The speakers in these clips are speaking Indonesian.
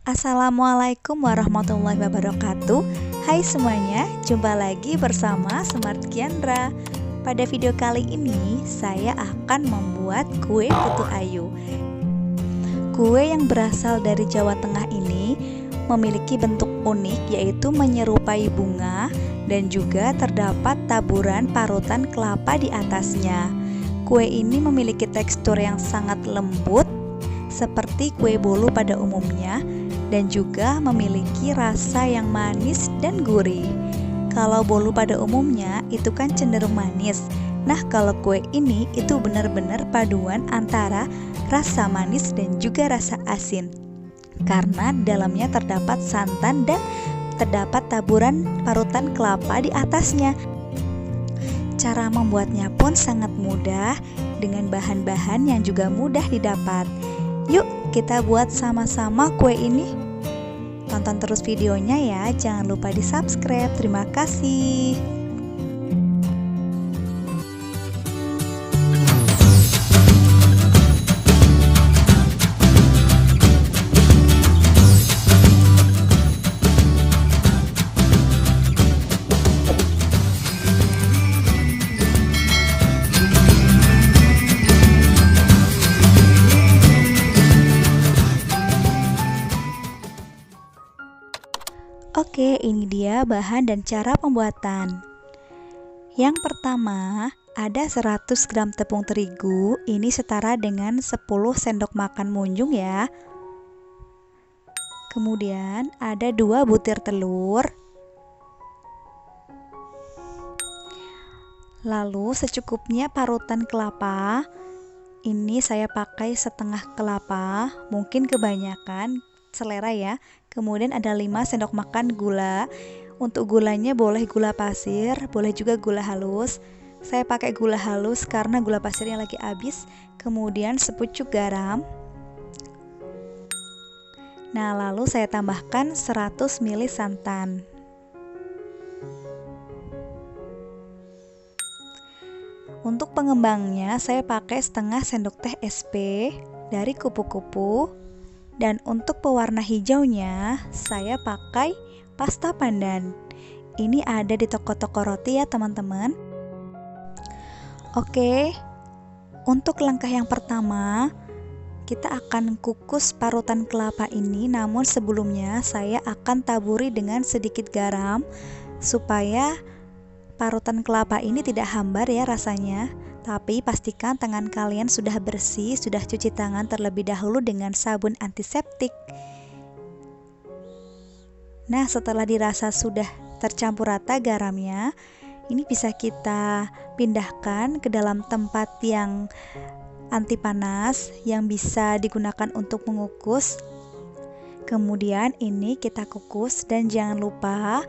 Assalamualaikum warahmatullahi wabarakatuh. Hai semuanya, jumpa lagi bersama Smart Kiandra. Pada video kali ini, saya akan membuat kue putu ayu. Kue yang berasal dari Jawa Tengah ini memiliki bentuk unik, yaitu menyerupai bunga dan juga terdapat taburan parutan kelapa di atasnya. Kue ini memiliki tekstur yang sangat lembut seperti kue bolu pada umumnya, dan juga memiliki rasa yang manis dan gurih. Kalau bolu pada umumnya itu kan cenderung manis. Nah, kalau kue ini itu benar-benar paduan antara rasa manis dan juga rasa asin. Karena dalamnya terdapat santan dan terdapat taburan parutan kelapa di atasnya. Cara membuatnya pun sangat mudah dengan bahan-bahan yang juga mudah didapat. Yuk, kita buat sama-sama kue ini. Tonton terus videonya ya, jangan lupa di subscribe. Terima kasih. Oke, ini dia bahan dan cara pembuatan. Yang pertama, ada 100 gram tepung terigu, ini setara dengan 10 sendok makan munjung ya. Kemudian ada 2 butir telur. Lalu secukupnya parutan kelapa. Ini saya pakai setengah kelapa, mungkin kebanyakan, selera ya. Kemudian ada 5 sendok makan gula. Untuk gulanya boleh gula pasir, boleh juga gula halus. Saya pakai gula halus karena gula pasirnya lagi habis. Kemudian sepucuk garam. Nah, lalu saya tambahkan 100 ml santan. Untuk pengembangnya saya pakai setengah sendok teh SP dari kupu-kupu. Dan untuk pewarna hijaunya saya pakai pasta pandan. Ini ada di toko-toko roti ya teman-teman. Oke, untuk langkah yang pertama kita akan kukus parutan kelapa ini. Namun sebelumnya saya akan taburi dengan sedikit garam supaya parutan kelapa ini tidak hambar ya rasanya. Tapi pastikan tangan kalian sudah bersih, sudah cuci tangan terlebih dahulu dengan sabun antiseptik. Nah, setelah dirasa sudah tercampur rata garamnya, ini bisa kita pindahkan ke dalam tempat yang anti panas yang bisa digunakan untuk mengukus. Kemudian ini kita kukus dan jangan lupa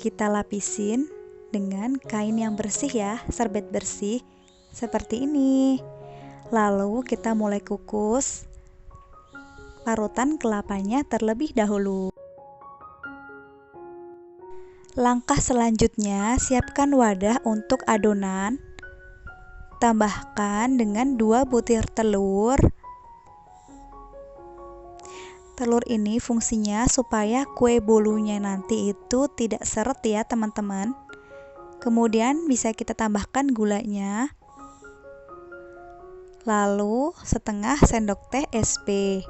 kita lapisin dengan kain yang bersih ya, serbet bersih. Seperti ini. Lalu kita mulai kukus parutan kelapanya terlebih dahulu. Langkah selanjutnya, siapkan wadah untuk adonan. Tambahkan dengan 2 butir telur. Telur ini fungsinya supaya kue bolunya nanti itu tidak seret ya teman-teman. Kemudian bisa kita tambahkan gulanya. Lalu setengah sendok teh SP.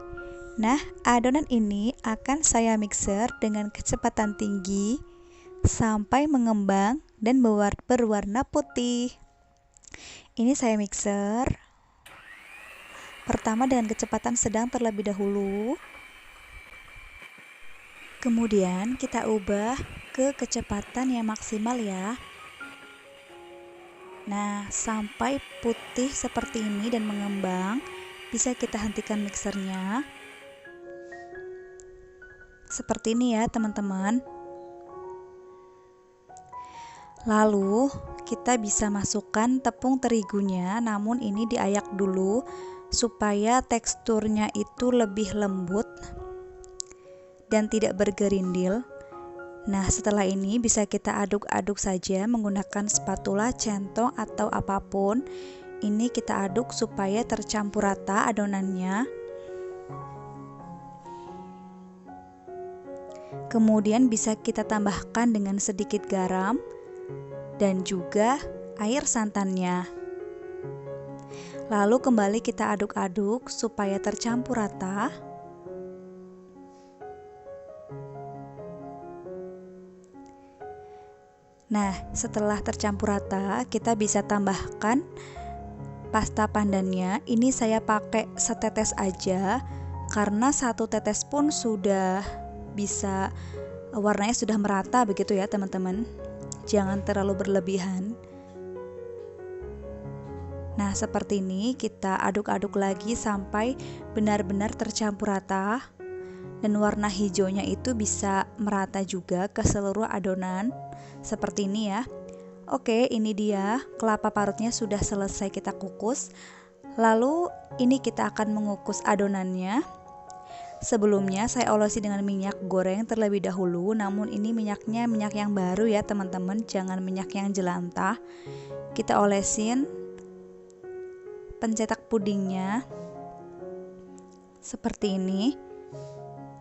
Nah, adonan ini akan saya mixer dengan kecepatan tinggi sampai mengembang dan berwarna putih. Ini saya mixer pertama dengan kecepatan sedang terlebih dahulu. Kemudian kita ubah ke kecepatan yang maksimal ya. Nah, sampai putih seperti ini dan mengembang, bisa kita hentikan mixernya. Seperti ini ya teman-teman. Lalu kita bisa masukkan tepung terigunya, namun ini diayak dulu supaya teksturnya itu lebih lembut dan tidak bergerindil. Nah, setelah ini bisa kita aduk-aduk saja menggunakan spatula, centong, atau apapun. Ini kita aduk supaya tercampur rata adonannya. Kemudian bisa kita tambahkan dengan sedikit garam dan juga air santannya. Lalu kembali kita aduk-aduk supaya tercampur rata. Nah, setelah tercampur rata, kita bisa tambahkan pasta pandannya. Ini saya pakai setetes aja karena 1 tetes pun sudah bisa, warnanya sudah merata begitu ya teman-teman. Jangan terlalu berlebihan. Nah, seperti ini kita aduk-aduk lagi sampai benar-benar tercampur rata dan warna hijaunya itu bisa merata juga ke seluruh adonan. Seperti ini ya. Oke, ini dia kelapa parutnya sudah selesai kita kukus. Lalu ini kita akan mengukus adonannya. Sebelumnya saya olesi dengan minyak goreng terlebih dahulu, namun ini minyaknya minyak yang baru ya teman-teman, jangan minyak yang jelantah. Kita olesin pencetak pudingnya seperti ini.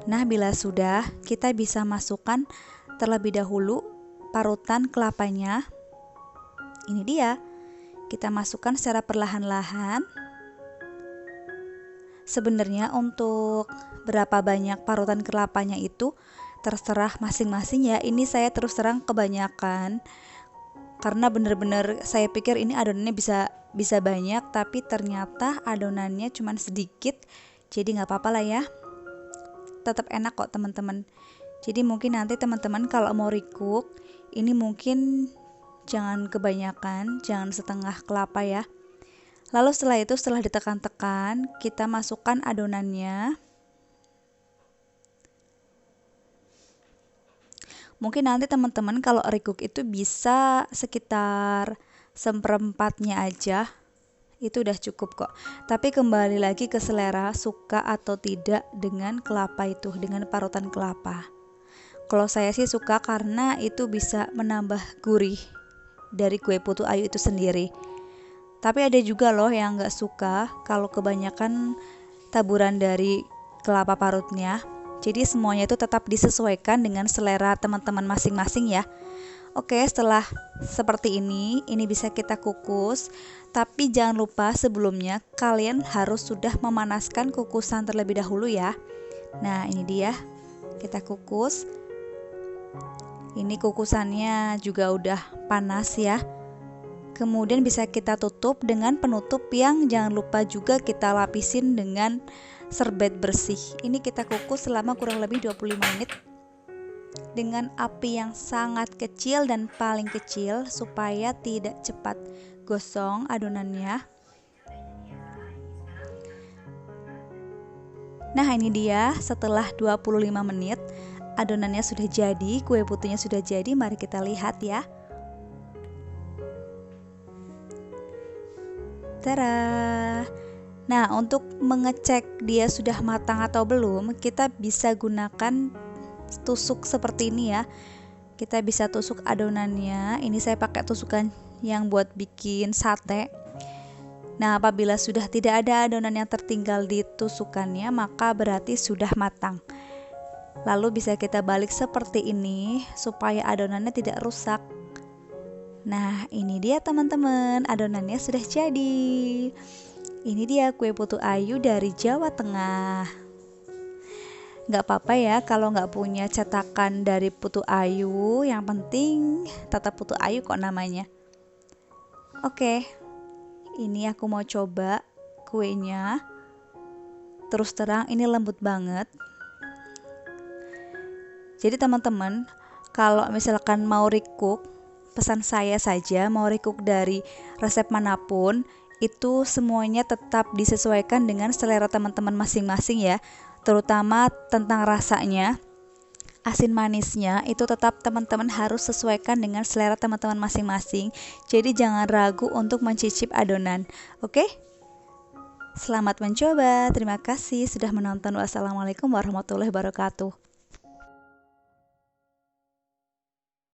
Nah, bila sudah, kita bisa masukkan terlebih dahulu parutan kelapanya. Ini dia, kita masukkan secara perlahan-lahan. Sebenarnya untuk berapa banyak parutan kelapanya itu terserah masing-masing ya. Ini saya terus terang kebanyakan karena benar-benar saya pikir ini adonannya bisa banyak, tapi ternyata adonannya cuma sedikit. Jadi nggak apa-apa lah ya, tetap enak kok teman-teman. Jadi mungkin nanti teman-teman kalau mau recook ini mungkin jangan kebanyakan, jangan setengah kelapa ya. Lalu setelah itu, setelah ditekan-tekan, kita masukkan adonannya. Mungkin nanti teman-teman kalau recook itu bisa sekitar 1/4-nya aja. Itu udah cukup kok. Tapi kembali lagi ke selera, suka atau tidak dengan kelapa itu, dengan parutan kelapa. Kalau saya sih suka karena itu bisa menambah gurih dari kue putu ayu itu sendiri. Tapi ada juga loh yang nggak suka kalau kebanyakan taburan dari kelapa parutnya. Jadi semuanya itu tetap disesuaikan dengan selera teman-teman masing-masing ya. Oke, setelah seperti ini bisa kita kukus. Tapi jangan lupa sebelumnya kalian harus sudah memanaskan kukusan terlebih dahulu ya. Nah, ini dia, kita kukus. Ini kukusannya juga udah panas ya. Kemudian bisa kita tutup dengan penutup yang jangan lupa juga kita lapisin dengan serbet bersih. Ini kita kukus selama kurang lebih 25 menit dengan api yang sangat kecil dan paling kecil supaya tidak cepat gosong adonannya. Nah, ini dia setelah 25 menit adonannya sudah jadi, kue putunya sudah jadi. Mari kita lihat ya. Tada! Nah, untuk mengecek dia sudah matang atau belum, kita bisa gunakan tusuk seperti ini ya. Kita bisa tusuk adonannya. Ini saya pakai tusukan yang buat bikin sate. Nah, apabila sudah tidak ada adonan yang tertinggal di tusukannya, maka berarti sudah matang. Lalu bisa kita balik seperti ini supaya adonannya tidak rusak. Nah, ini dia teman-teman, adonannya sudah jadi. Ini dia kue putu ayu dari Jawa Tengah. Nggak apa-apa ya kalau nggak punya cetakan dari putu ayu, yang penting tetap putu ayu kok namanya. Oke, ini aku mau coba kuenya. Terus terang ini lembut banget. Jadi teman-teman, kalau misalkan mau recook, pesan saya saja, mau recook dari resep manapun, itu semuanya tetap disesuaikan dengan selera teman-teman masing-masing ya. Terutama tentang rasanya, asin manisnya itu tetap teman-teman harus sesuaikan dengan selera teman-teman masing-masing. Jadi jangan ragu untuk mencicip adonan. Oke? Selamat mencoba. Terima kasih sudah menonton. Wassalamualaikum warahmatullahi wabarakatuh.